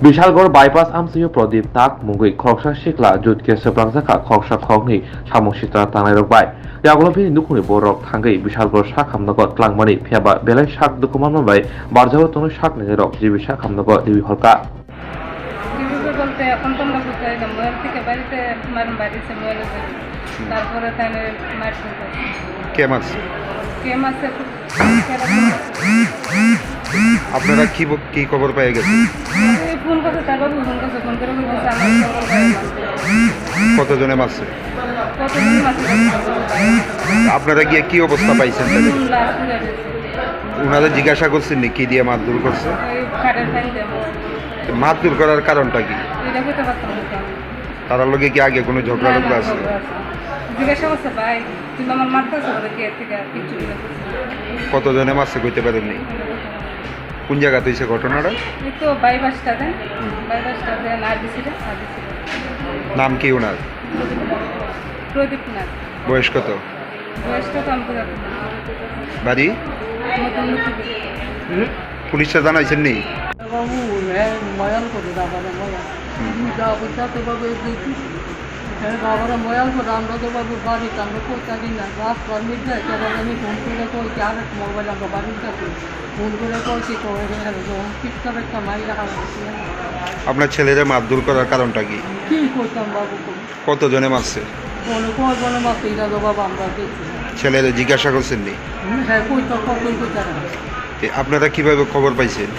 Bishalgarh bypass আমसियो Pradeep नाग मुंगै खरकसा सिख्ला जुटके सेब्रांजाखा खरकसा खरंनि सामु सित्रा तानायरबाय यागलफिनि नुखुनि बरक थांगै बिशालगड़ सा खामनगो tlangmani फेबा बेलाय साक दुखुमानबाय बारजाव तनु साक नेरक जिबि सा खामनगो दिबि हरका বলতে এখন তো আমরা কোথায় মোবাইল থেকে বাড়িতে মারুন বাড়িতে মোবাইলে তারপরে তাহলে মারতে কে মারছে কে মাসে আপনারা কি খবর পেয়ে গেছেন? ফোন করতে তারপর ফোন করে বলছে আমার কতজনে মারছে? কতদিন মাসে আপনারা গিয়ে কি অবস্থা পাইছেন? ওনাদের জিজ্ঞাসা করছেন নি কি দিয়ে মারধর করছে? খাটের ফ্যান দেবো মারধর করার কারণটা কি? এটা করতে পারতাম না তার লগে কি আগে কোনো ঝগড়া টগড়া আছে? জিজ্ঞাসা করছে ভাই তুমি আমার মারতেছো বলে কে থেকে কিছু কতজনে মারছে কইতে পারেননি? কোন জায়গাতে হয়েছে ঘটনাটা? এই তো বাইবাসটা দেন আরবিসিটা নাম কি ওনার? প্রদীপ নাথ। বয়স কত? বয়সটা তো আমি জানি না। বাড়ি? নতুন নতুন পুলিশে জানাইছেন নি? বাবু ময়াল করে বাবারা ময়াল যা পয়সা তো বাবু বাবারা ময়াল করে আমরা তো বাবু বাড়িতে আমরা পয়সা দিই না রাত পারমিট দেয় তখন আমি ফোন করে কইছি আর এক মোবাইল আমরা বাড়ির কাছে ফোন করে কইছি তো পিকচার একটা মাই রাখা আপনার ছেলেরা মারধর করার কারণটা কি? কী করতাম বাবু কতজনে মারছে? কোনো মাত্র এটা তো বাবা আমরা দেখছি ছেলেরা জিজ্ঞাসা করছেন নি? হ্যাঁ কইতো কতই কইতাম আপনারা কিভাবে খবর পাইছেন?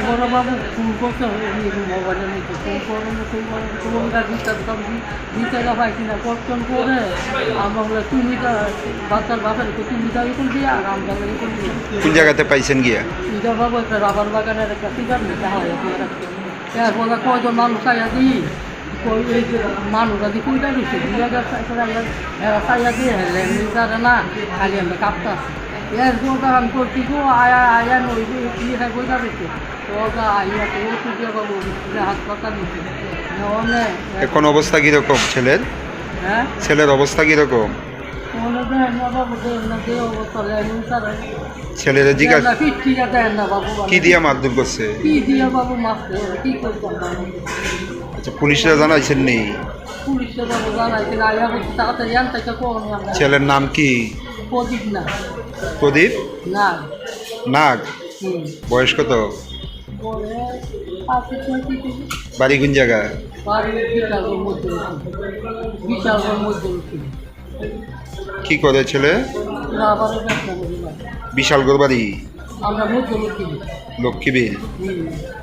বড় বাবু ফোন করতে মোবাইলের মধ্যে ফোন করে দিতে পাইছি না কখন করে আমরা বলে তুমি বাচ্চার বাপের তুমি দাবি করে দিয়ে আর আমরা করে দিয়ে কোন জায়গাতে পাইছেন গিয়া? এটা বাবু একটা রাবার বাগানের একটা সিগার নিতে হয় এরপরে কয়জন মানুষ চাইয়া দিই এই যে মানুষরা দিয়ে কুইটা দিচ্ছে 2000 আমরা চাইয়া দিয়ে হেলেন না খালি আমরা কাঁপতে আসি এরপর আমি করছি গো আয়া নইবে কি হয় বই যাবেছে ওটা আইয়া তো ওষুধ দিয়ে বাবু হাসপাতাল নিচ্ছে অনেক এখন অবস্থা কিরকম ছেলের? হ্যাঁ ছেলের অবস্থা কিরকম? ছেলেরা জিজ্ঞাসা কি দিয়া মারধর করছে? আচ্ছা পুলিশরা জানাইছেন নি? ছেলের নাম কি? প্রদীপ নাগ। বয়স কত? বাড়ি কোন জায়গা? কি করে ছেলে? বিশালগড় বাড়ি, আমরা লক্ষ্মীবিল।